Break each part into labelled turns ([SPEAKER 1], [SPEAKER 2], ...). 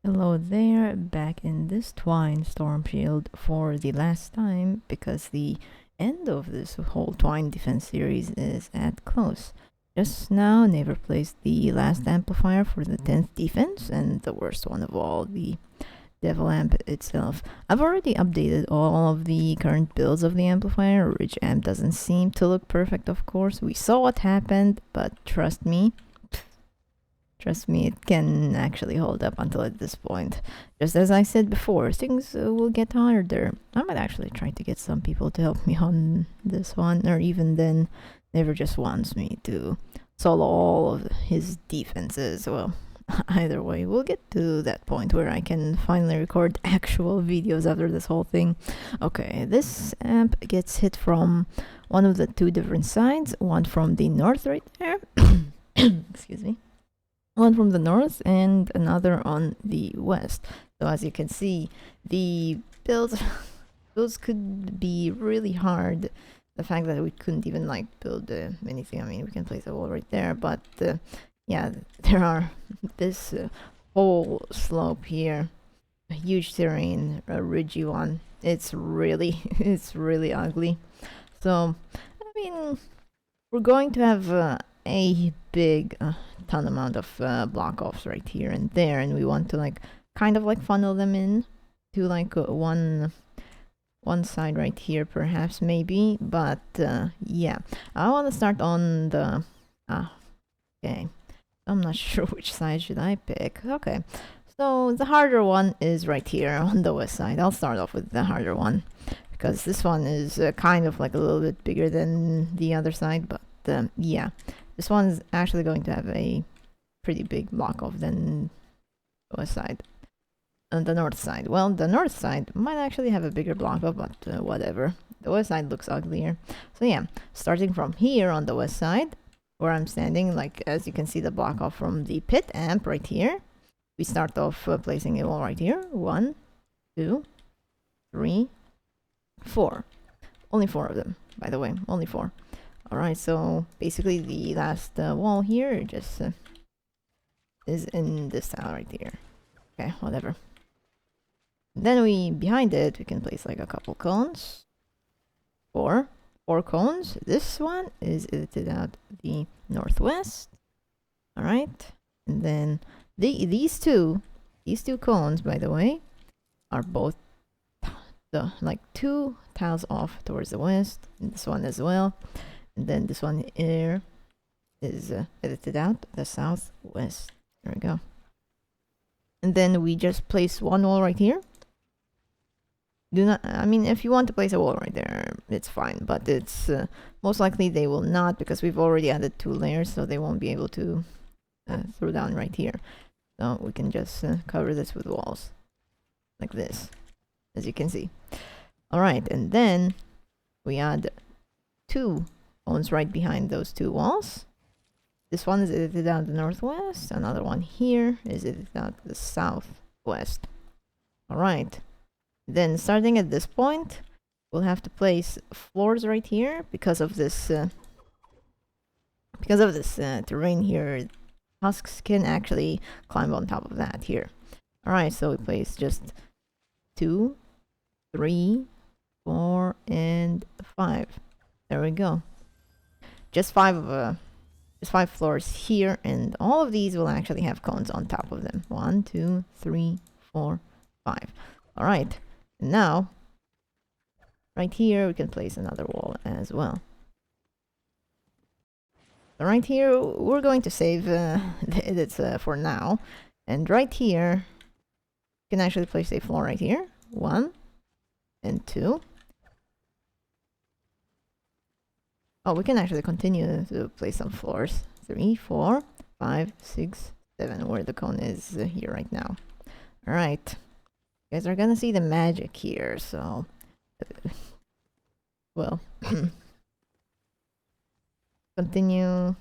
[SPEAKER 1] Hello there, back in this TWINE Storm Shield for the last time because the end of this whole TWINE defense series is at close. Just now, Neighbor placed the last amplifier for the 10th defense and the worst one of all, the Devil Amp itself. I've already updated all of the current builds of the amplifier, which amp doesn't seem to look perfect, of course. We saw what happened, but trust me, it can actually hold up until at this point. Just as I said before, things will get harder. I might actually try to get some people to help me on this one, or even then, Never just wants me to solo all of his defenses. Well, either way, we'll get to that point where I can finally record actual videos after this whole thing. Okay, this amp gets hit from one of the two different sides, one from the north right there. Excuse me. One from the north and another on the west. So as you can see, the builds could be really hard. The fact that we couldn't even like build anything, I mean, we can place a wall right there, but yeah, there are this whole slope here, a huge terrain, a ridgy one. It's really ugly. So I mean, we're going to have a big ton amount of block offs right here and there, and we want to like kind of like funnel them in to like one side right here, perhaps, maybe. But yeah, I want to start on the okay, I'm not sure which side should I pick. Okay, so the harder one is right here on the west side. I'll start off with the harder one because this one is kind of like a little bit bigger than the other side, but yeah, this one's actually going to have a pretty big block off than the west side. And the north side, well, the north side might actually have a bigger block off, but whatever. The west side looks uglier. So yeah, starting from here on the west side, where I'm standing, like as you can see the block off from the pit amp right here, we start off placing a wall right here. 1, 2, 3, 4. Only 4 of them, by the way, only 4. Alright, so basically the last wall here just is in this tile right here. Okay, whatever. Then behind it, we can place like a couple cones. 4 cones. This one is edited out the northwest. Alright, and then these two cones, by the way, are both the like 2 tiles off towards the west, and this one as well. And then this one here is edited out the southwest. There we go. And then we just place one wall right here. I mean, if you want to place a wall right there, it's fine, but it's most likely they will not, because we've already added 2 layers, so they won't be able to throw down right here. So we can just cover this with walls like this, as you can see. All right, and then we add 2 cones right behind those 2 walls. This one is edited out the northwest. Another one here is edited out the southwest. All right. Then starting at this point, we'll have to place floors right here because of this terrain here. Husks can actually climb on top of that here. All right. So we place just 2, 3, 4, and 5. There we go. Just 5 floors here, and all of these will actually have cones on top of them. 1, 2, 3, 4, 5. All right, and now right here we can place another wall as well. So right here we're going to save the edits for now, and right here you can actually place a floor right here. 1 and 2. Oh, we can actually continue to place some floors. 3, 4, 5, 6, 7, where the cone is here right now. All right. You guys are gonna see the magic here, so... well... continue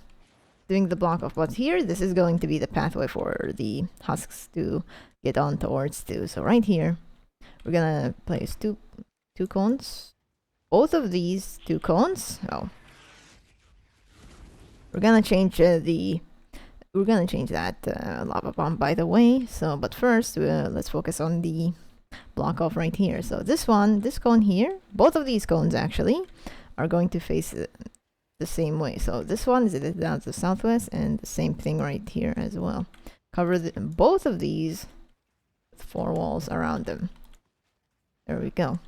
[SPEAKER 1] doing the block off. But here, this is going to be the pathway for the husks to get on towards too. So right here, we're gonna place two cones. Both of these 2 cones... oh. We're gonna change We're gonna change that lava bomb, by the way. So, but first, let's focus on the block off right here. So this one, this cone here, both of these cones actually are going to face the same way. So this one is down to the southwest, and the same thing right here as well. Cover both of these with 4 walls around them. There we go.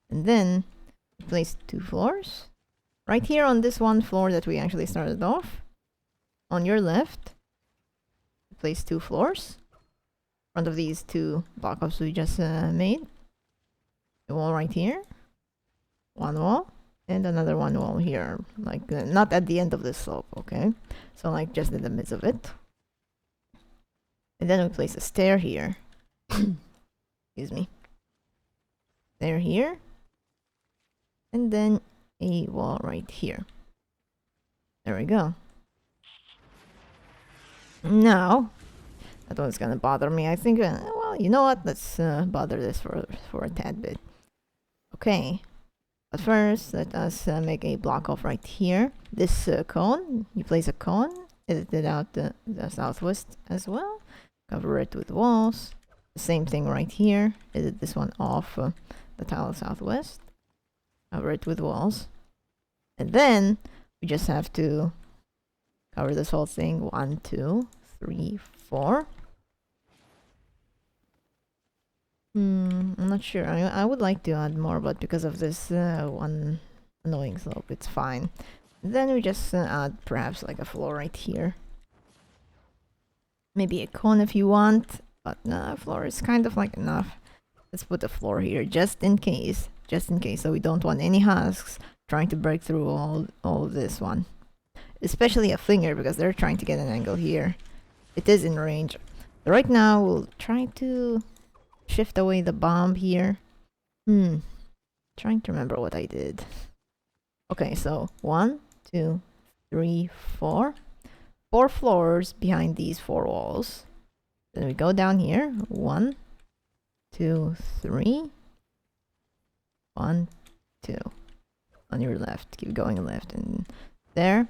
[SPEAKER 1] And then place 2 floors right here on this one floor that we actually started off. On your left, place 2 floors in front of these 2 block-ups we just made. A wall right here, 1 wall, and another 1 wall here, like not at the end of the slope, okay? So like just in the midst of it. And then we place a stair here. Excuse me. Stair here. And then a wall right here. There we go. Now, that one's gonna bother me. I think, well, you know what? Let's bother this for a tad bit. Okay. But first, let us make a block off right here. This cone, you place a cone, edit it out the southwest as well. Cover it with walls. The same thing right here. Edit this one off the tile southwest. Cover it with walls. And then we just have to cover this whole thing. 1, 2, 3, 4. I'm not sure. I would like to add more, but because of this one annoying slope, it's fine. Then we just add perhaps like a floor right here. Maybe a cone if you want, but a floor is kind of like enough. Let's put a floor here just in case, so we don't want any husks trying to break through all of this one. Especially a flinger, because they're trying to get an angle here. It is in range. Right now, we'll try to shift away the bomb here. Trying to remember what I did. Okay, so 1, 2, 3, 4. 4 floors behind these 4 walls. Then we go down here. 1, 2, 3. 1, 2. On your left. Keep going left. And there.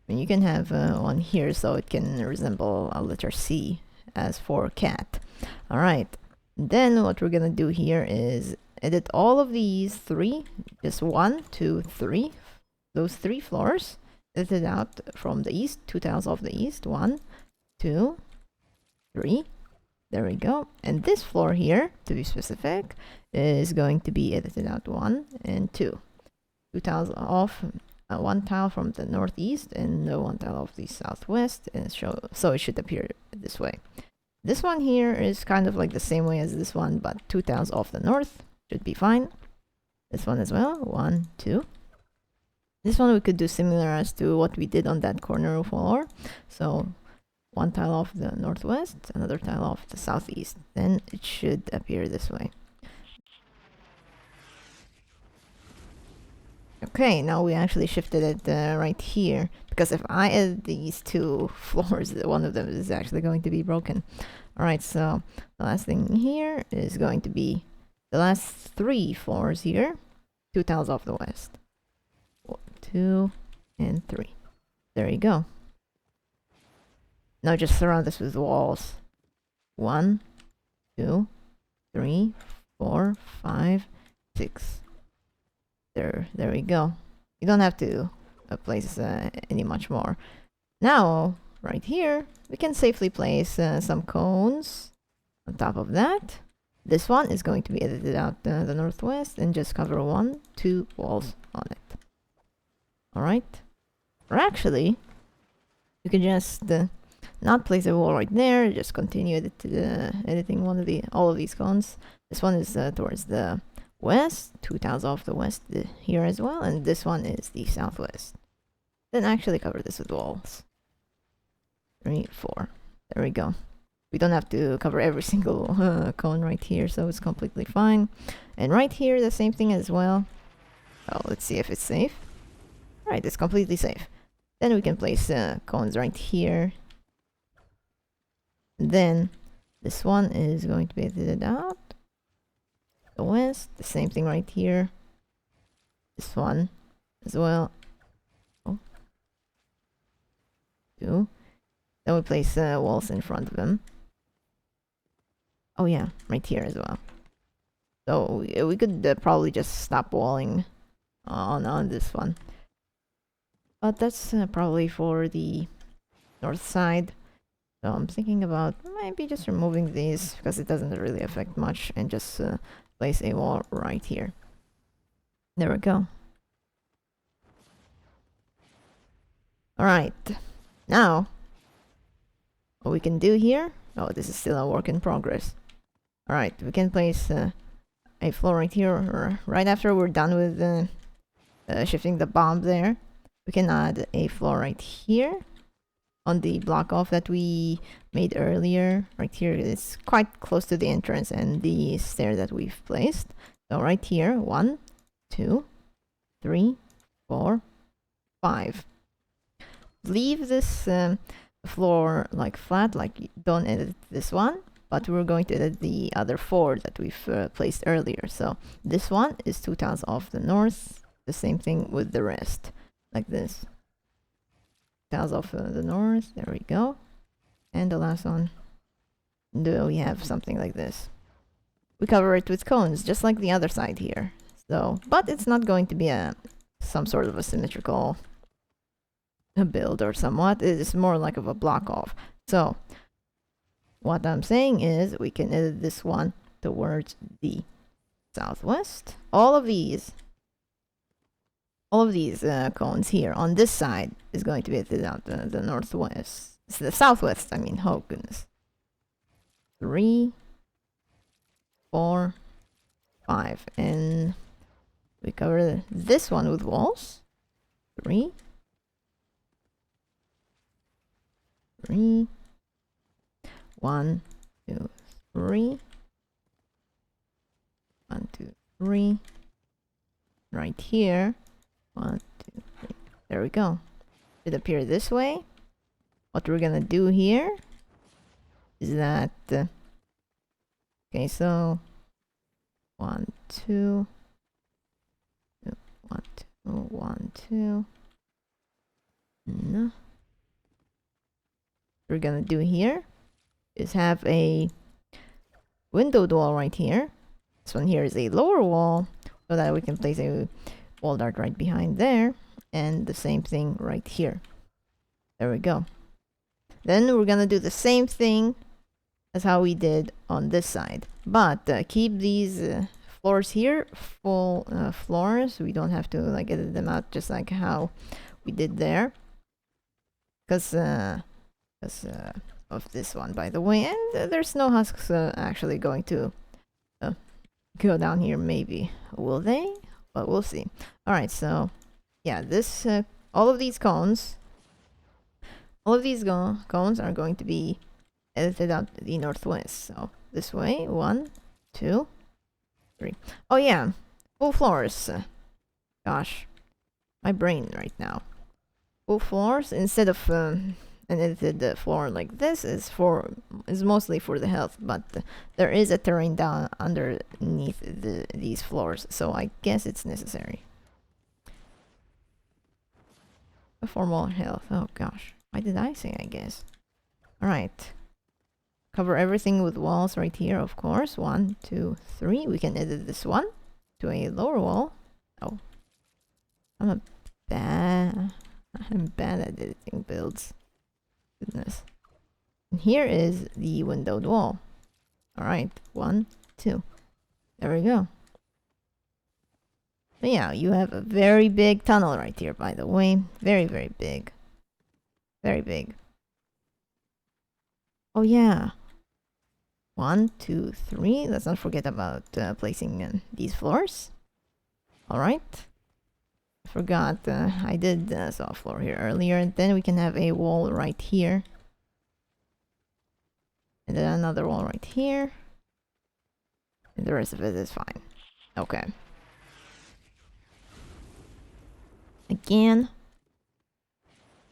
[SPEAKER 1] And you can have one here so it can resemble a letter C as for cat. Alright. Then what we're gonna do here is edit all of these 3. Just 1, 2, 3. Those 3 floors. Edit it out from the east. 2 tiles off the east. 1, 2, 3. There we go. And this floor here, to be specific, is going to be edited out 1 and 2. 2 tiles off. 1 tile from the northeast and 1 tile off the southwest, and so it should appear this way. This one here is kind of like the same way as this one, but 2 tiles off the north should be fine. This one as well. 1, 2. This one we could do similar as to what we did on that corner floor. So 1 tile off the northwest, another tile off the southeast. Then it should appear this way. Okay, now we actually shifted it right here, because if I add these 2 floors, one of them is actually going to be broken. Alright, so the last thing here is going to be the last 3 floors here. 2 tiles off the west. 1, 2, and 3. There you go. Now just surround this with walls. 1, 2, 3, 4, 5, 6. There we go. You don't have to place any much more. Now, right here, we can safely place some cones on top of that. This one is going to be edited out the northwest and just cover 1, 2 walls on it. Alright. Or actually, you can just not place a wall right there, just continue editing all of these cones. This one is towards the west, 2 tiles off the west here as well, and this one is the southwest. Then actually cover this with walls. 3, 4. There we go. We don't have to cover every single cone right here, so it's completely fine. And right here, the same thing as well. Oh, let's see if it's safe. Right, it's completely safe. Then we can place cones right here. And then this one is going to be edited out. The west, the same thing right here. This one as well. Oh. 2. Then we place walls in front of them. Oh yeah, right here as well. So we could probably just stop walling on this one. But that's probably for the north side. So I'm thinking about maybe just removing these because it doesn't really affect much, and just place a wall right here. There we go. Alright, now what we can do here, oh, this is still a work in progress. Alright, we can place a floor right here, or right after we're done with shifting the bomb there. We can add a floor right here on the block off that we made earlier. Right here, it's quite close to the entrance and the stair that we've placed. So right here, 1, 2, 3, 4, 5. Leave this floor like flat, like don't edit this one, but we're going to edit the other 4 that we've placed earlier. So this one is 2 tiles off the north, the same thing with the rest, like this. Tiles off the north, there we go. And the last one, we have something like this. We cover it with cones, just like the other side here. So, but it's not going to be some sort of a symmetrical build or somewhat. It is more like of a block off. So what I'm saying is we can edit this one towards the southwest. All of these cones here on this side is going to be edited out the northwest. It's the southwest, I mean. Oh goodness. 3, 4, 5, and we cover this one with walls. 3, 3, 1, 2, 3, 1, 2, 3. Right here, 1, 2, 3. There we go. It appear this way. What we're gonna do here is that okay, so 1, 2, 1, 2, 1, 2. No. What we're gonna do here is have a windowed wall right here. This one here is a lower wall, so that we can place a wall dart right behind there, and the same thing right here. There we go. Then we're gonna do the same thing as how we did on this side, but keep these floors here full floors. We don't have to like edit them out just like how we did there, because of this one, by the way. And there's no husks actually going to go down here. Maybe will they, but we'll see. All right, so yeah, this all of these cones are going to be edited out the northwest. So this way, 1, 2, 3. Oh yeah, full floors. Gosh, my brain right now. Full floors instead of an edited floor like this is mostly for the health, but there is a terrain down underneath these floors, so I guess it's necessary. For more health. Oh gosh, why did I say I guess? All right, cover everything with walls right here, of course. 1, 2, 3. We can edit this one to a lower wall. Oh, I'm bad at editing builds. Goodness. And here is the windowed wall. All right, 1, 2. There we go. But yeah, you have a very big tunnel right here, by the way. Very, very big. Very big. Oh yeah. 1, 2, 3. Let's not forget about placing these floors. All right. I forgot I did saw a floor here earlier. And then we can have a wall right here. And then another wall right here. And the rest of it is fine. Okay. Again.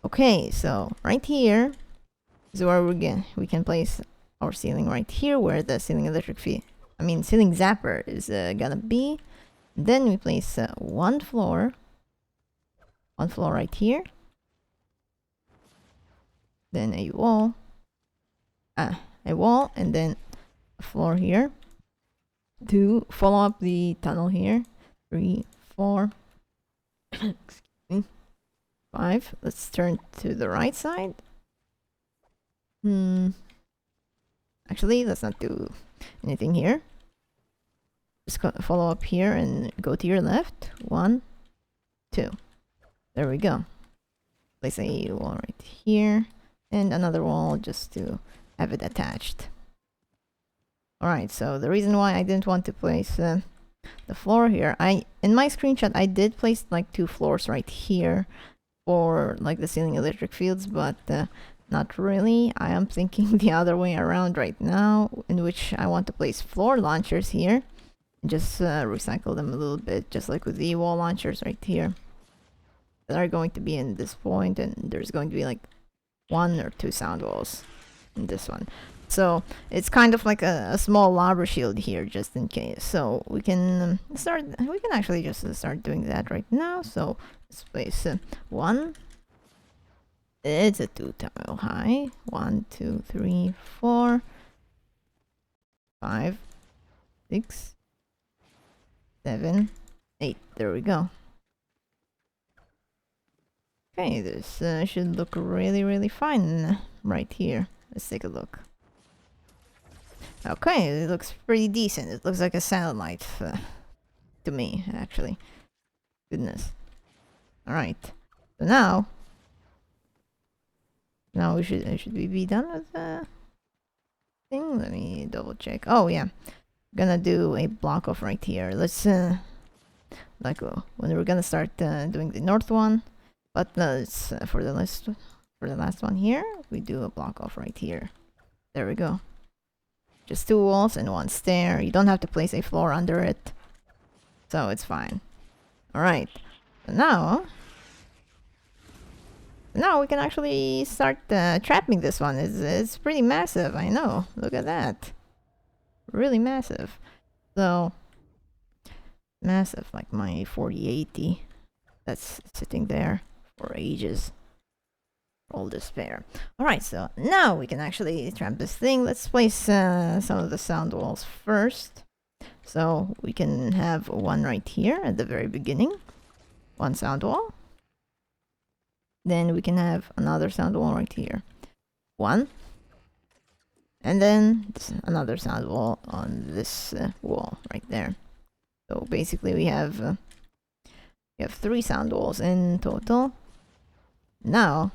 [SPEAKER 1] Okay, so right here is where we can place our ceiling right here, where the ceiling ceiling zapper is gonna be. Then we place one floor right here. then a wall, and then a floor here to follow up the tunnel here. 3, 4, excuse me, 5. Let's turn to the right side. Actually, let's not do anything here. Just follow up here and go to your left. 1, 2. There we go. Place a wall right here and another wall just to have it attached. Alright, so the reason why I didn't want to place the floor here, in my screenshot I did place like 2 floors right here for like the ceiling electric fields, but not really. I am thinking the other way around right now, in which I want to place floor launchers here and just recycle them a little bit, just like with the wall launchers right here. That are going to be in this point, and there's going to be like 1 or 2 sound walls in this one. So it's kind of like a small lava shield here, just in case. So we can actually just start doing that right now. So let's place 1. It's a 2 tile high. 1, 2, 3, 4, 5, 6, 7, 8. There we go. Okay, this should look really, really fine right here. Let's take a look. Okay, it looks pretty decent. It looks like a satellite to me, actually. Goodness. Alright. So now we should we be done with the thing? Let me double check. Oh yeah. Gonna do a block off right here. Let's when we're gonna start doing the north one. But let's for the last one here, we do a block off right here. There we go. Just 2 walls and 1 stair. You don't have to place a floor under it, so it's fine. All right. So now we can actually start trapping this one. It's pretty massive. I know. Look at that. Really massive. So massive, like my 4080 that's sitting there for ages. All despair. Alright, so now we can actually trap this thing. Let's place some of the sound walls first. So we can have 1 right here at the very beginning. 1 sound wall. Then we can have another sound wall right here. 1. And then another sound wall on this wall right there. So basically we have 3 sound walls in total. Now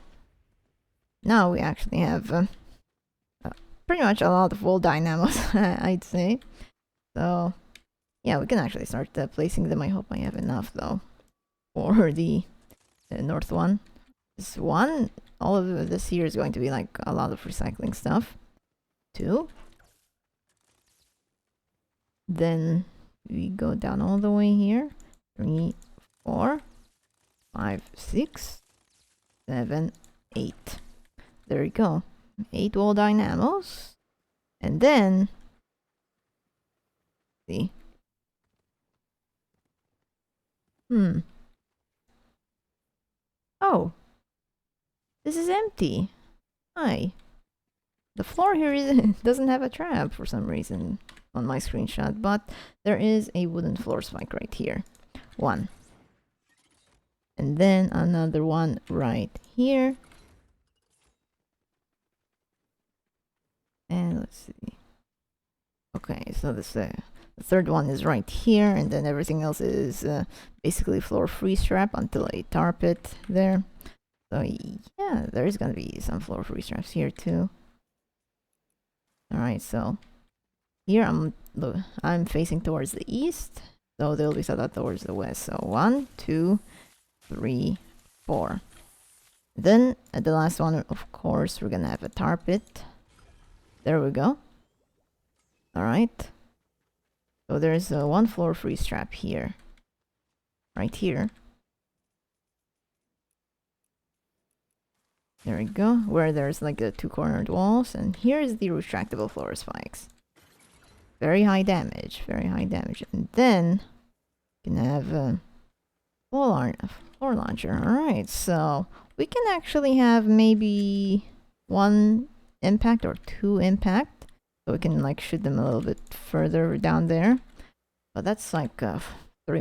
[SPEAKER 1] we actually have pretty much a lot of wall dynamos, I'd say. So yeah, we can actually start placing them. I hope I have enough though for the north one. This one, all of this here is going to be like a lot of recycling stuff. 2. Then we go down all the way here. 3, 4, 5, 6, 7, 8. There we go. 8 wall dynamos. And then see. Oh. This is empty. Hi. The floor here doesn't have a trap for some reason on my screenshot, but there is a wooden floor spike right here. 1. And then another one right here. And let's see. Okay, so this the 3rd one is right here, and then everything else is basically floor freeze trap until I tarp it there. So yeah, there's gonna be some floor freeze traps here too. Alright, so here I'm facing towards the east, so they'll be set up towards the west. So 1, 2, 3, 4. Then at the last one, of course, we're gonna have a tar pit. There we go. Alright. So there's 1 floor freeze trap here. Right here. There we go. Where there's like the 2 cornered walls. And here's the retractable floor spikes. Very high damage. Very high damage. And then you can have a floor launcher. Alright, so we can actually have maybe 1 impact or 2 impact, so we can like shoot them a little bit further down there. But that's like 3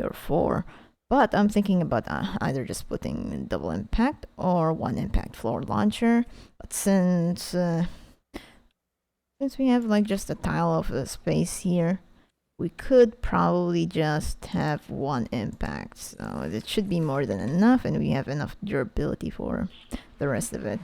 [SPEAKER 1] or 4. But I'm thinking about either just putting double impact or 1 impact floor launcher. But since we have like just a tile of space here, we could probably just have 1 impact. So it should be more than enough, and we have enough durability for the rest of it.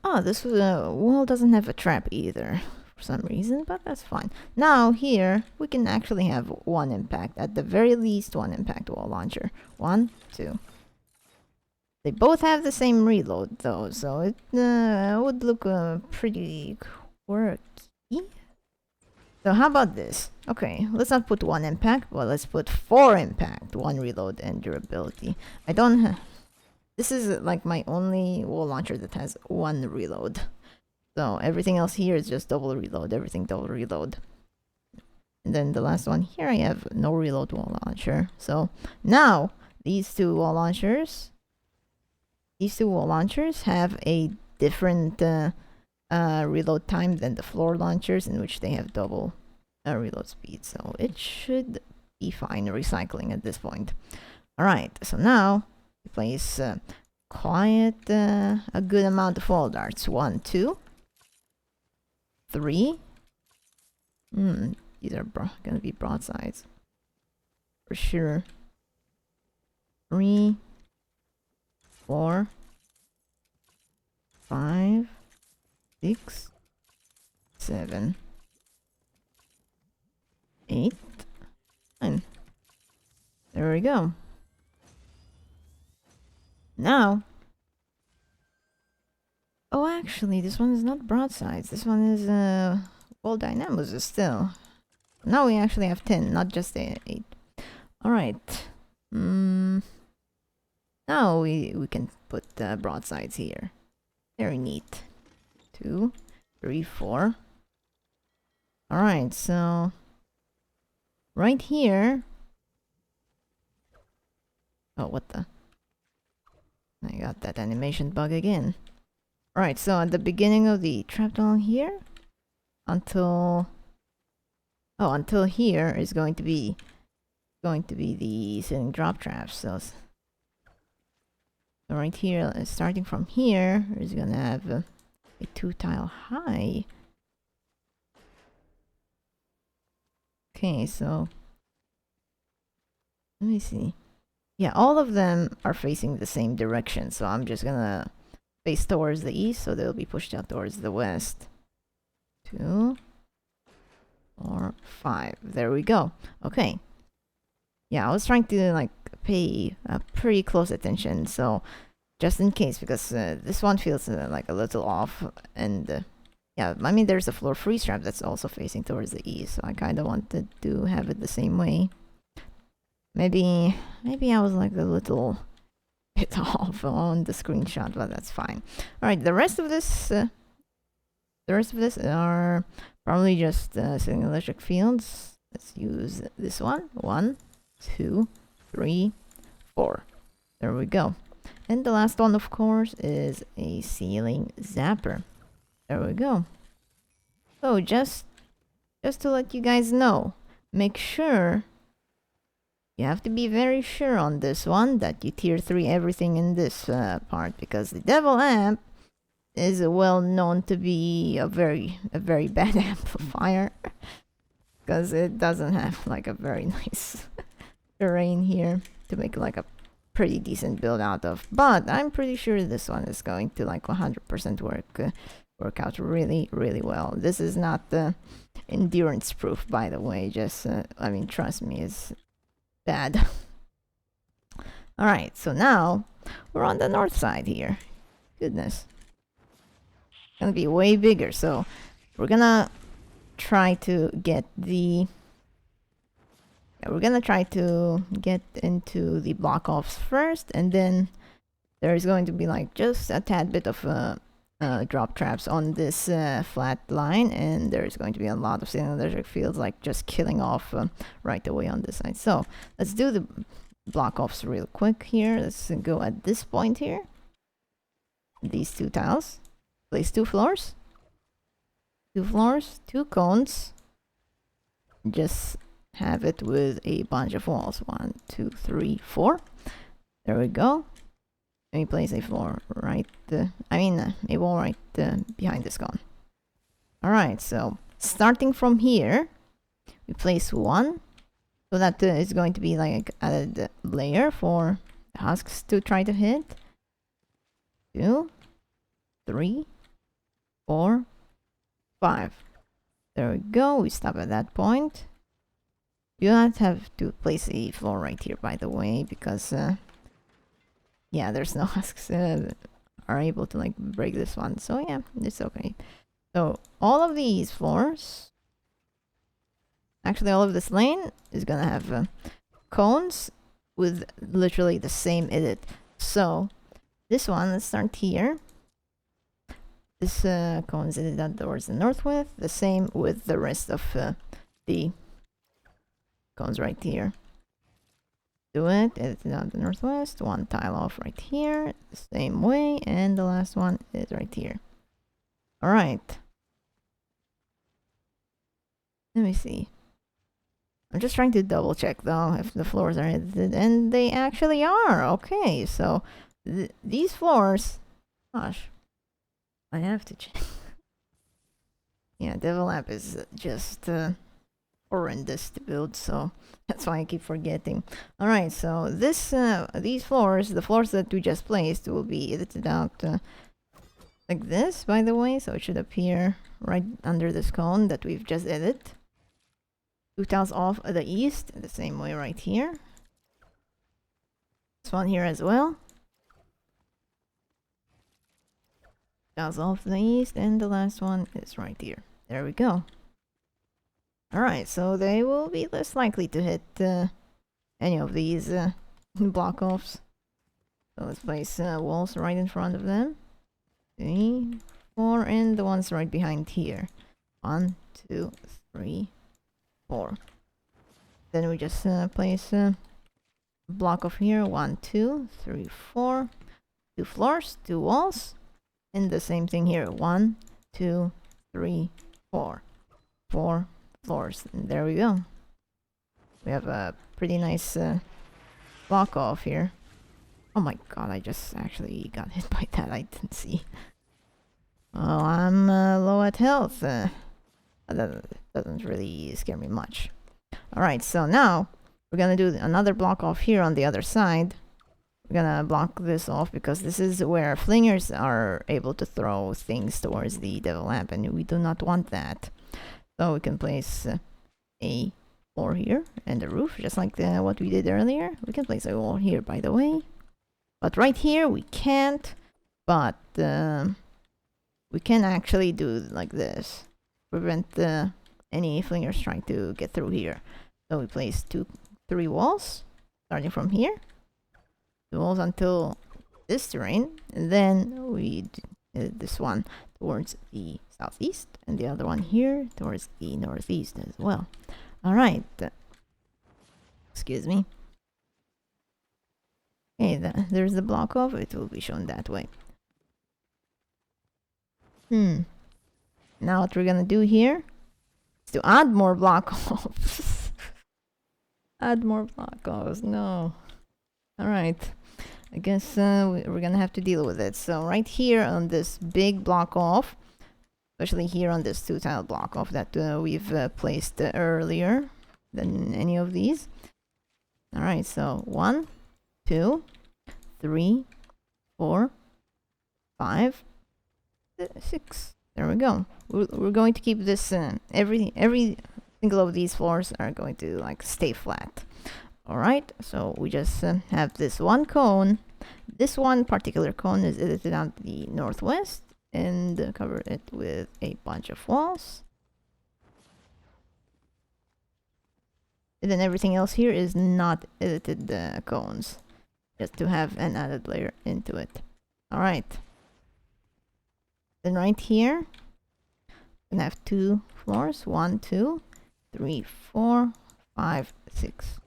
[SPEAKER 1] Oh, this wall doesn't have a trap either for some reason, but that's fine. Now here we can actually have 1 impact, at the very least 1 impact wall launcher. 1, 2. They both have the same reload though, so it would look pretty quirky. So how about this? Okay, let's not put 1 impact, but let's put 4 impact, 1 reload, and durability. I don't this is like my only wall launcher that has 1 reload. So everything else here is just double reload, everything double reload. And then the last one here, I have no reload wall launcher. So now these two wall launchers have a different reload time than the floor launchers, in which they have double reload speed. So it should be fine recycling at this point. Alright, so now we place quite a good amount of wall darts. 1, 2, 3. These are gonna be broadsides for sure. 3, 4, 5, 6, 7, 8, 9. There we go. Now, oh, actually, this one is not broadsides. This one is wall dynamos still. Now we actually have 10, not just 8. All right. Now we can put broadsides here. Very neat. 2, 3, 4. All right, so right here. Oh, what the? I got that animation bug again. Alright, so at the beginning of the trap tunnel here, until here is going to be the ceiling drop traps. So right here, starting from here, is gonna have a 2 tile high. Okay, so let me see. Yeah, all of them are facing the same direction, so I'm just gonna face towards the east, so they'll be pushed out towards the west. 2, 4, 5. There we go. Okay. Yeah, I was trying to like pay pretty close attention, so just in case, because this one feels like a little off, and yeah, I mean there's a floor freeze trap that's also facing towards the east, so I kind of wanted to have it the same way. Maybe I was like a little bit off on the screenshot, but that's fine. All right, the rest of this are probably just ceiling electric fields. Let's use this one. 1, 2, 3, 4. There we go. And the last one, of course, is a ceiling zapper. There we go. So just to let you guys know, make sure. You have to be very sure on this one that you tier 3 everything in this part, because the Devil Amp is well known to be a very bad amplifier, because it doesn't have like a very nice terrain here to make like a pretty decent build out of. But I'm pretty sure this one is going to like 100% work out really well. This is not the endurance proof, by the way. Just I mean, trust me, it's bad. Alright, so now we're on the north side here. Goodness. It's gonna be way bigger, so we're gonna try to get the into the block offs first, and then there's going to be like just a tad bit of drop traps on this flat line, and there's going to be a lot of ceiling electric fields like just killing off right away on this side. So let's do the block offs real quick here. Let's go at this point here. these two tiles. Place two floors. Two floors, two cones. Just have it with a bunch of walls. 1, 2, 3, 4. There we go. Let me place a floor right, a wall right behind this cone. Alright, so starting from here, we place one. So that is going to be like added layer for the husks to try to hit. 2, 3, 4, 5. There we go. We stop at that point. You don't have to place a floor right here, by the way, because yeah, there's no husks are able to like break this one. So yeah, it's okay. So all of these floors, actually all of this lane is gonna have cones with literally the same edit. So this one, let's start here. This cone is edited towards the northwest. The same with the rest of the cones right here. Do it, edit it on the northwest. One tile off right here, the same way, and the last one is right here. All right. Let me see. I'm just trying to double check though if the floors are edited, and they actually are. Okay, so these floors, gosh, I have to check. Yeah, Devil App is just horrendous to build, so that's why I keep forgetting. All right, so these floors, the floors that we just placed, will be edited out like this, by the way. So it should appear right under this cone that we've just edited. 2 tiles off the east, the same way right here. This one here as well. Tiles off the east, and the last one is right here. There we go. Alright, so they will be less likely to hit any of these block offs. So let's place walls right in front of them. 3, 4, and the ones right behind here. 1, 2, 3, 4. Then we just place a block off here. 1, 2, 3, 4. 2 floors, 2 walls. And the same thing here. 1, 2, 3, 4. 4 floors. And there we go. We have a pretty nice block off here. Oh my god, I just actually got hit by that. I didn't see. Well, I'm low at health. That doesn't really scare me much. Alright, so now we're gonna do another block off here on the other side. We're gonna block this off because this is where flingers are able to throw things towards the devil lamp, and we do not want that. So we can place a floor here and a roof, just like what we did earlier. We can place a wall here, by the way. But right here we can't, but we can actually do like this. Prevent any flingers trying to get through here. So we place 3 walls, starting from here. 2 walls until this terrain, and then we do this one towards the southeast, and the other one here towards the northeast as well. Alright. Excuse me. Okay, there's the block off. It will be shown that way. Now what we're gonna do here is to add more block offs. Add more block offs. No. Alright. I guess we're gonna have to deal with it. So right here on this big block off, especially here on this 2 tile block off that we've placed earlier than any of these. Alright, so 1, 2, 3, 4, 5, 6. There we go. We're going to keep this every single of these floors are going to like stay flat. Alright, so we just have this one cone. This one particular cone is edited on the northwest and cover it with a bunch of walls. And then everything else here is not edited cones, just to have an added layer into it. Alright. Then right here, we have 2 floors. 1, 2, 3, 4, 5, 6.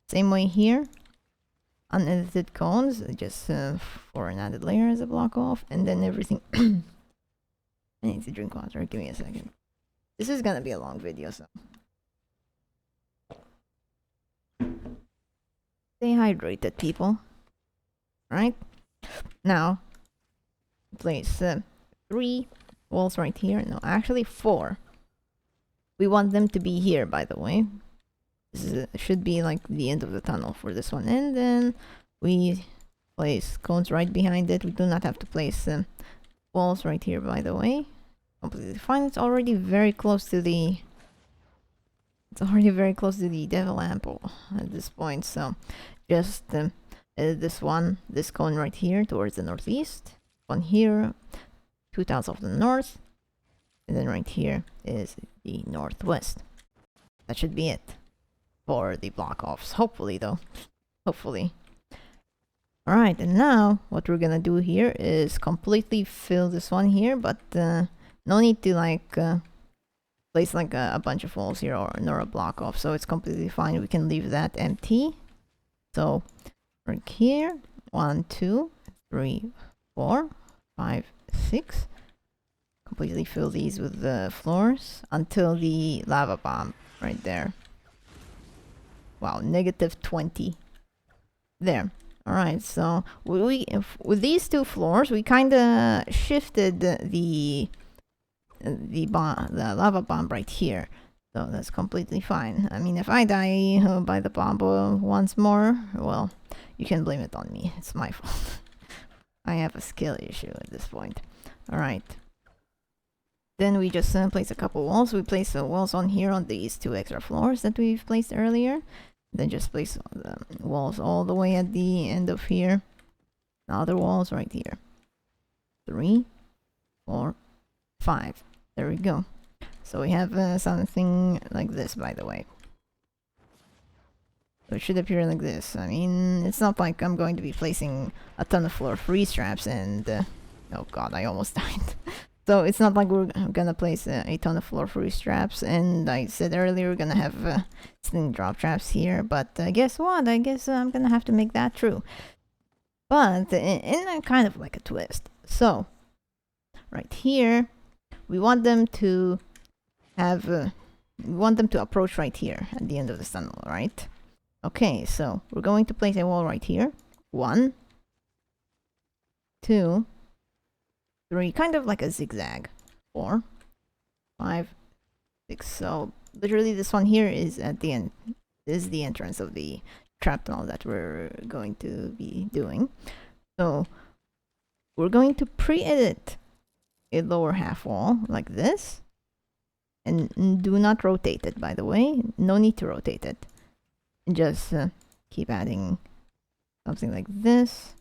[SPEAKER 1] Same way here. unedited cones, just for an added layer as a block off, and then everything. I need to drink water. Give me a second. This is gonna be a long video, so stay hydrated, people. Right now, place 3 walls right here. No, actually 4. We want them to be here, by the way. This should be like the end of the tunnel for this one, and then we place cones right behind it. We do not have to place walls right here, by the way. Completely fine. It's already very close to the devil ample at this point, so just this cone right here towards the northeast, one here, 2 tiles of the north, and then right here is the northwest. That should be it for the block offs, hopefully, though. Hopefully. Alright, and now what we're gonna do here is completely fill this one here, but no need to like place like a bunch of walls here nor a block off, so it's completely fine. We can leave that empty. So right here, 1, 2, 3, 4, 5, 6. Completely fill these with the floors until the lava bomb right there. Wow, -20. There. Alright, so with these 2 floors, we kind of shifted the lava bomb right here. So that's completely fine. I mean, if I die by the bomb once more, well, you can blame it on me. It's my fault. I have a skill issue at this point. Alright. Then we just place a couple walls. We place walls on here on these 2 extra floors that we've placed earlier. Then just place the walls all the way at the end of here. The other walls right here. 3, 4, 5. There we go. So we have something like this, by the way. So it should appear like this. I mean, it's not like I'm going to be placing a ton of floor freeze traps and... oh god, I almost died. So it's not like we're gonna place a ton of floor freeze traps, and I said earlier we're gonna have sling drop traps here, but guess what? I guess I'm gonna have to make that true. But in a kind of like a twist. So, right here, we want them to have... we want them to approach right here at the end of the tunnel, right? Okay, so we're going to place a wall right here. 1, 2, 3, kind of like a zigzag. 4, 5, 6. So literally this one here is at the end. This is the entrance of the trap tunnel that we're going to be doing. So we're going to pre-edit a lower half wall like this. And do not rotate it, by the way. No need to rotate it. And just keep adding something like this.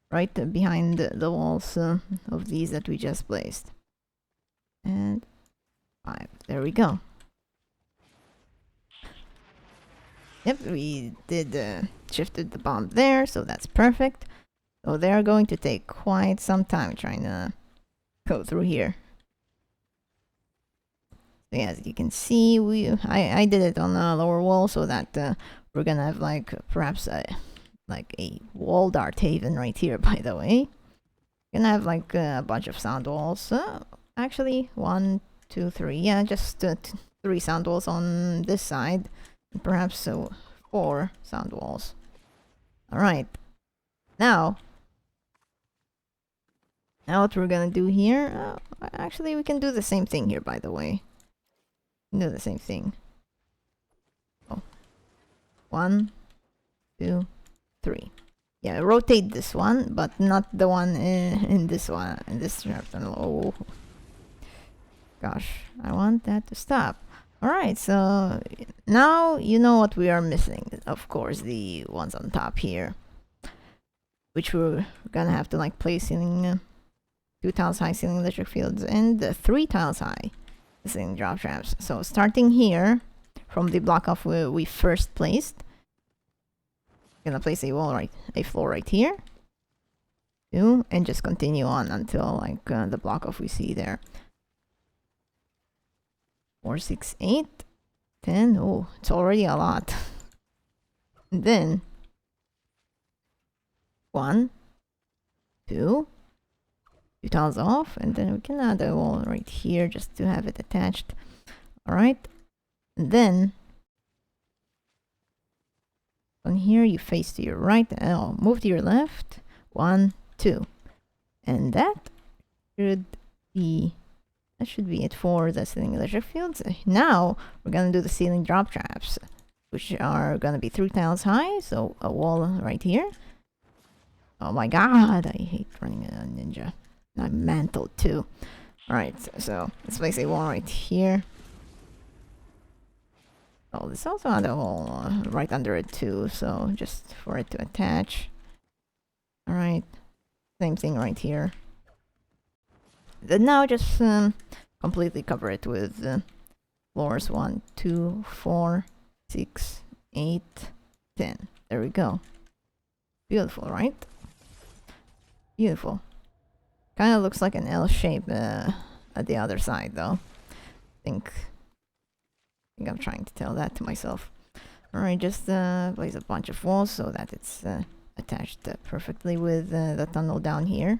[SPEAKER 1] Right behind the walls of these that we just placed. And 5. There we go. Yep, we did shifted the bomb there, so that's perfect. So they're going to take quite some time trying to go through here. So yeah, as you can see, I did it on the lower wall so that we're gonna have like perhaps a wall dart haven right here, by the way. Gonna have like a bunch of sound walls. Actually, 1, 2, 3. Yeah, just 3 sound walls on this side. And perhaps 4 sound walls. Alright. Now what we're gonna do here... actually, we can do the same thing here, by the way. Do the same thing. Oh. 1, 2, 3. Yeah, rotate this one, but not the one in this one, in this trap tunnel. Oh. Gosh, I want that to stop. Alright, so now you know what we are missing. Of course, the ones on top here. Which we're gonna have to like place in 2 tiles high ceiling electric fields and 3 tiles high ceiling drop traps. So starting here, from the block off we first placed, gonna place a floor right here, 2, and just continue on until like the block off we see there. 4, 6, 8, 10. Oh, it's already a lot. And then 1, 2 tiles off, and then we can add a wall right here just to have it attached. All right, and then on here you face to your right, move to your left, 1, 2, and that should be it for the ceiling electric fields. Now we're gonna do the ceiling drop traps, which are gonna be 3 tiles high, so a wall right here. Oh my god, I hate running a ninja. I'm mantled too. Alright, so let's place a wall right here. Oh, this also had a wall right under it too, so just for it to attach. Alright, same thing right here. Then now just completely cover it with floors 1, 2, 4, 6, 8, 10. There we go. Beautiful, right? Beautiful. Kind of looks like an L shape at the other side, though. I think I'm trying to tell that to myself. Alright, just place a bunch of walls so that it's attached perfectly with the tunnel down here.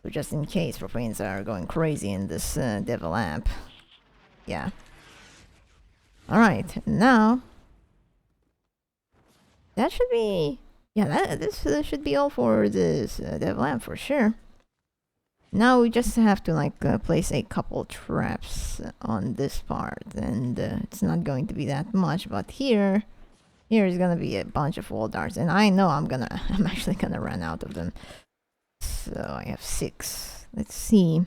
[SPEAKER 1] So just in case propanes are going crazy in this devil amp. Yeah. Alright, now that should be... yeah, this should be all for this devil amp for sure. Now we just have to like place a couple traps on this part, and it's not going to be that much, but here is gonna be a bunch of wall darts, and I know I'm actually gonna run out of them. So I have 6. Let's see.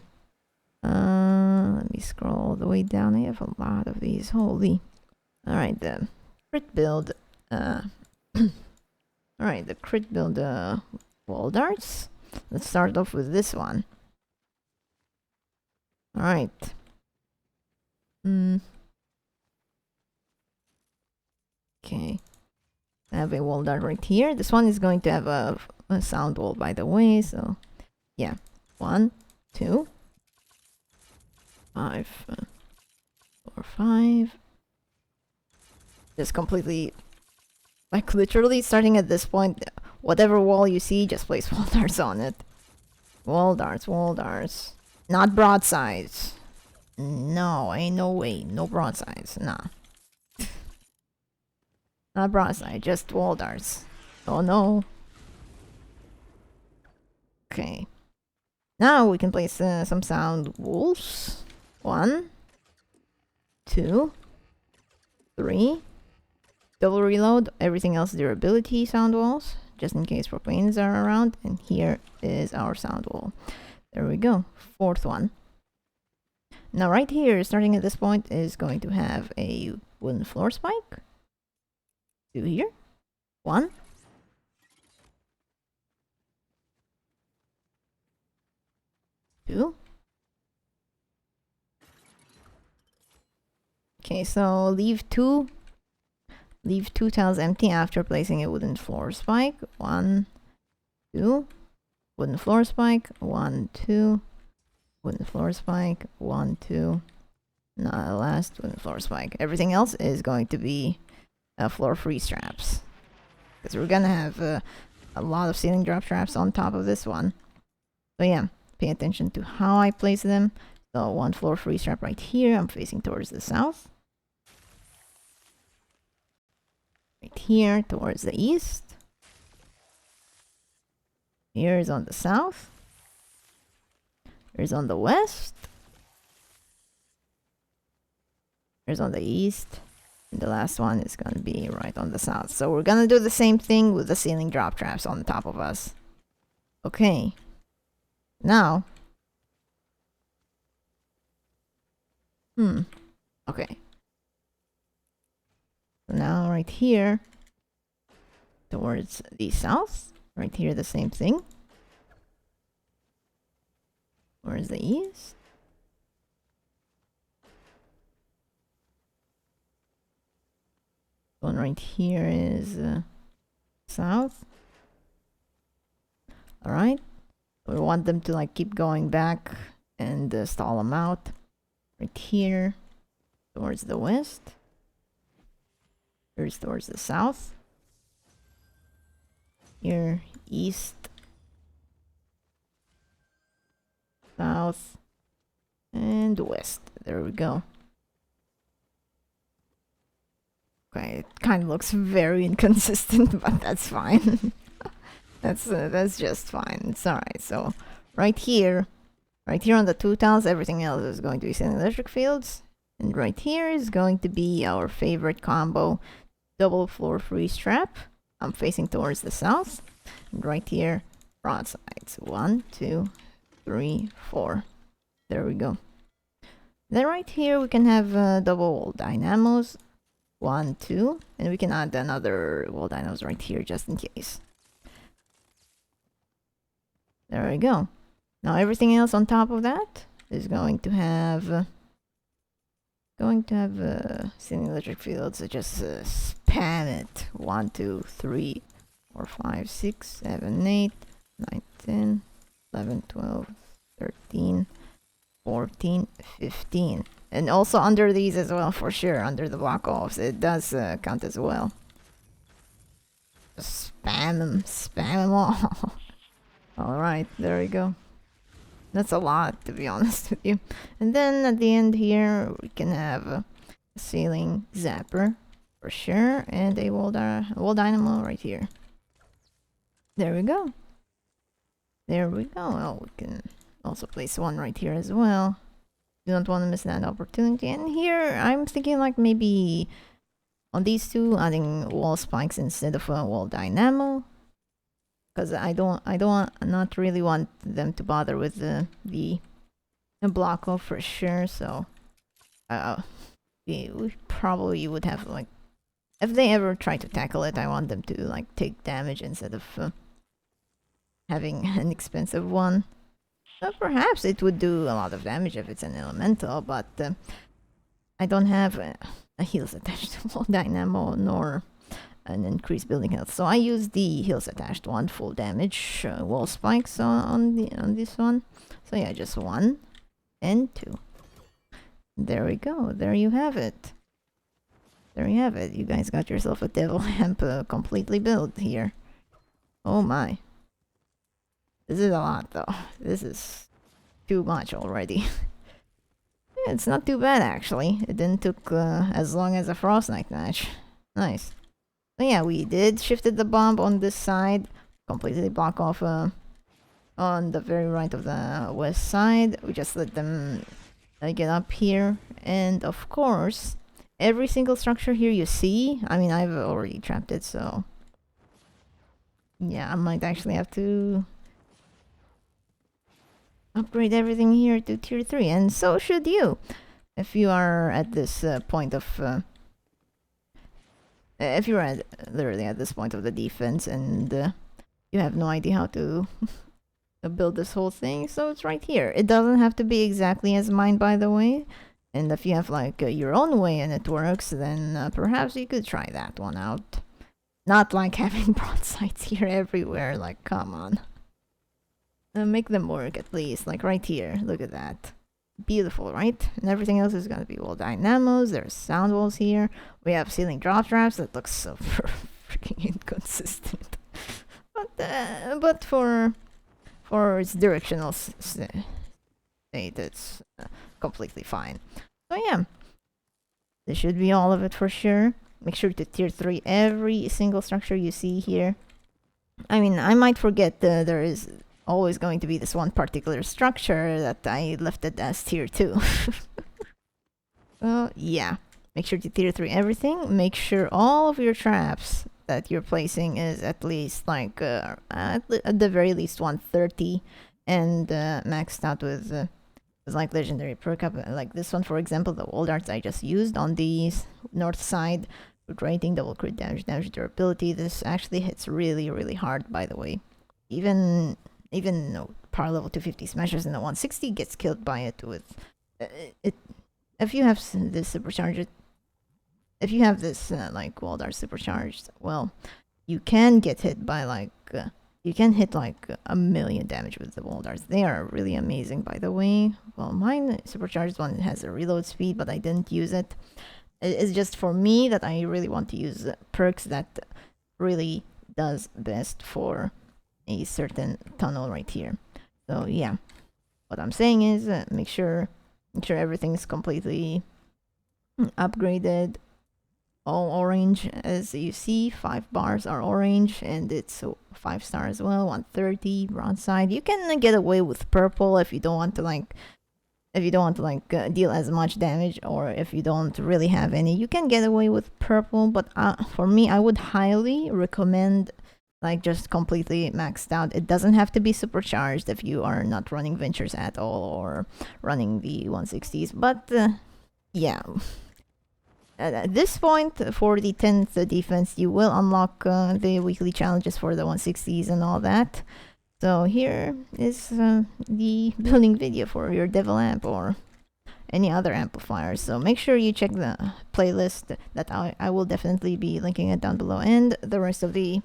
[SPEAKER 1] Let me scroll all the way down. I have a lot of these. Holy. Alright, the crit build. Alright, the crit build wall darts. Let's start off with this one. Alright. Okay. I have a wall dart right here. This one is going to have a sound wall, by the way, so yeah. 1, 2, 5, 4, 5. Just completely, like literally starting at this point, whatever wall you see, just place wall darts on it. Wall darts, wall darts. Not broadsides. No, ain't no way. No broadsides. Nah. Not broadside, just wall darts. Oh no. Okay. Now we can place some sound walls. 1, 2, 3. Double reload. Everything else durability sound walls, just in case propanes are around. And here is our sound wall. There we go. 4th one. Now right here, starting at this point, is going to have a wooden floor spike. 2 here. 1. 2. Okay, so leave two tiles empty after placing a wooden floor spike. 1, 2. Wooden floor spike. 1, 2. Wooden floor spike. 1, 2. Not the last wooden floor spike. Everything else is going to be floor free straps, because we're gonna have a lot of ceiling drop traps on top of this one. So yeah, pay attention to how I place them. So 1 floor free strap right here. I'm facing towards the south. Right here towards the east. Here is on the south. Here's on the west. Here's on the east. And the last one is going to be right on the south. So we're going to do the same thing with the ceiling drop traps on top of us. Okay. Now. Okay. So now right here towards the south. Right here the same thing. Where's the east? One right here is south. Alright. We want them to like keep going back and stall them out. Right here towards the west. Here's towards the south. here, east, south, and west. There we go. Okay, it kind of looks very inconsistent, but that's fine. That's just fine. It's alright. So right here on the two tiles, everything else is going to be ceiling electric fields, and right here is going to be our favorite combo, double floor freeze trap. I'm facing towards the south, and right here, front sides. 1, 2, 3, 4. There we go. Then right here we can have double wall dynamos. 1, 2, and we can add another wall dynamos right here just in case. There we go. Now everything else on top of that is going to have ceiling electric fields. So just spam it. 1, 2, 3, 4, 5, 6, 7, 8, 9, 10, 11, 12, 13, 14, 15. And also under these as well, for sure. Under the block offs, it does count as well. Just spam them all. Alright, there we go. That's a lot, to be honest with you. And then at the end here, we can have a ceiling zapper, for sure, and a wall dynamo right here. There we go. There we go. Oh, we can also place one right here as well. You don't want to miss that opportunity. And here, I'm thinking like maybe on these two, adding wall spikes instead of a wall dynamo. Because I not really want them to bother with the block off for sure. So we probably would have like, if they ever try to tackle it, I want them to like take damage instead of having an expensive one. So perhaps it would do a lot of damage if it's an elemental, but I don't have a heals attached to wall dynamo nor an increased building health, so I use the heals attached one, full damage wall spikes on this one. So yeah, just 1 and 2. There we go. There you have it. There you have it. You guys got yourself a devil lamp completely built here. Oh my. This is a lot though. This is too much already. Yeah, it's not too bad actually. It didn't took as long as a Frost Knight match. Nice. So yeah, we did shifted the bomb on this side, completely block off on the very right of the west side. We just let them get up here, and of course, every single structure here you see, I mean, I've already trapped it, so yeah, I might actually have to upgrade everything here to tier 3, and so should you, if you are at this point of if you're literally at this point of the defense and you have no idea how to build this whole thing, so it's right here. It doesn't have to be exactly as mine, by the way. And if you have like your own way and it works, then perhaps you could try that one out. Not like having broadsides here everywhere, like come on. Make them work at least, like right here. Look at that. Beautiful, right? And everything else is gonna be wall dynamos. There's sound walls here. We have ceiling drop traps. That looks so freaking inconsistent. But for its directional state, it's completely fine. So yeah, this should be all of it for sure. Make sure to tier 3 every single structure you see here. I mean, I might forget there is always going to be this one particular structure that I left it as tier 2. So yeah, make sure to tier 3 everything. Make sure all of your traps that you're placing is at least like at the very least 130 and maxed out with like legendary perk up, like this one for example, the wall darts I just used on the north side. Good rating, double crit damage, durability. This actually hits really hard, by the way. Even no power level 250 smashers in the 160 gets killed by it with it. If you have this supercharged, if you have this like wall dart supercharged, well, you can get hit by like you can hit like 1,000,000 damage with the wall darts. They are really amazing, by the way. Well, mine supercharged one has a reload speed, but I didn't use it. It's just for me that I really want to use perks that really does best for a certain tunnel right here. So yeah, what I'm saying is make sure everything's completely upgraded, all orange. As you see, 5 bars are orange, and it's 5-star as well. 130 broadside. You can get away with purple if you don't want to deal as much damage, or if you don't really have any, you can get away with purple. But for me, I would highly recommend just completely maxed out. It doesn't have to be supercharged if you are not running ventures at all or running the 160s. But yeah, at this point, for the 10th defense, you will unlock the weekly challenges for the 160s and all that. So here is the building video for your Devil amp or any other amplifiers. So make sure you check the playlist that I will definitely be linking it down below, and the rest of the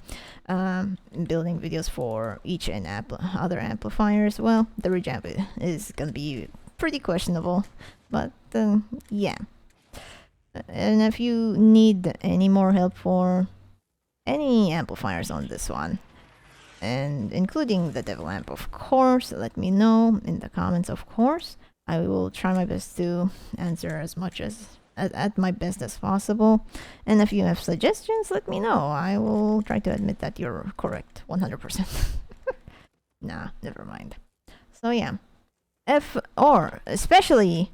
[SPEAKER 1] building videos for each and other amplifiers. Well, the ridge amp is gonna be pretty questionable, but yeah. And if you need any more help for any amplifiers on this one, and including the Devil amp, of course, let me know in the comments. Of course, I will try my best to answer as much as at my best as possible. And if you have suggestions, let me know. I will try to admit that you're correct 100%. Nah, never mind. So yeah, especially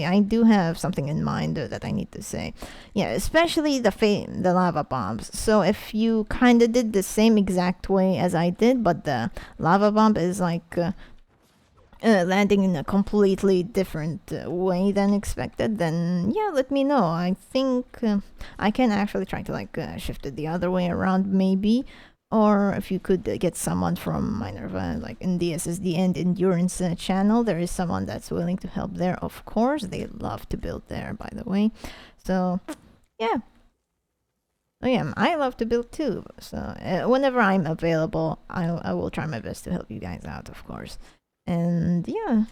[SPEAKER 1] I do have something in mind that I need to say. Yeah, especially the lava bombs. So if you kind of did the same exact way as I did, but the lava bomb is landing in a completely different way than expected, then yeah, let me know. I think I can actually try to shift it the other way around, maybe. Or if you could get someone from Minerva, in the SSD and Endurance channel, there is someone that's willing to help there, of course. They love to build there, by the way. So, yeah. Oh yeah, I love to build too. So, whenever I'm available, I will try my best to help you guys out, of course. And yeah.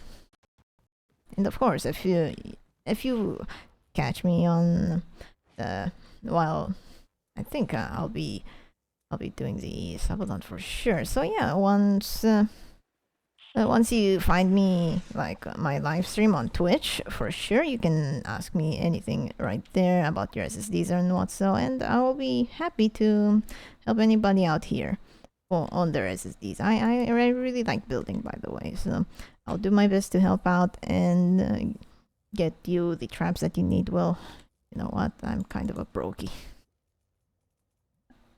[SPEAKER 1] And of course, if you catch me on, well, I think I'll be doing the subathon for sure. So yeah, once you find me my live stream on Twitch, for sure you can ask me anything right there about your SSDs and what so, and I will be happy to help anybody out here on their SSDs. I really like building, by the way, so I'll do my best to help out and get you the traps that you need. Well, you know what? I'm kind of a brokey.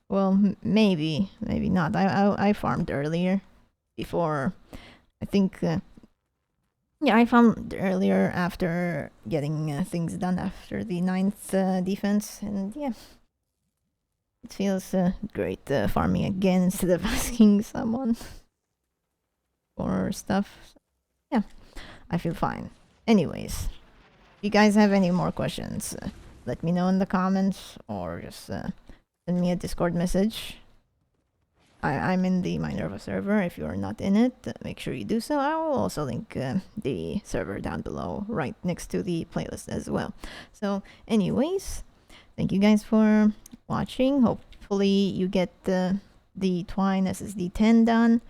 [SPEAKER 1] Well, maybe not. I farmed earlier, before, I think, yeah, I farmed earlier after getting things done after the 9th defense, and yeah, it feels great farming again instead of asking someone for stuff. Yeah, I feel fine. Anyways, if you guys have any more questions, let me know in the comments, or just send me a Discord message. I'm in the Minerva server. If you are not in it, make sure you do so. I will also link the server down below, right next to the playlist as well. So anyways, thank you guys for watching. Hopefully you get the TWINE SSD 10 done.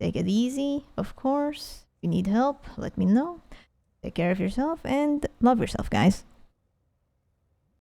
[SPEAKER 1] Take it easy, of course. If you need help, let me know. Take care of yourself and love yourself, guys.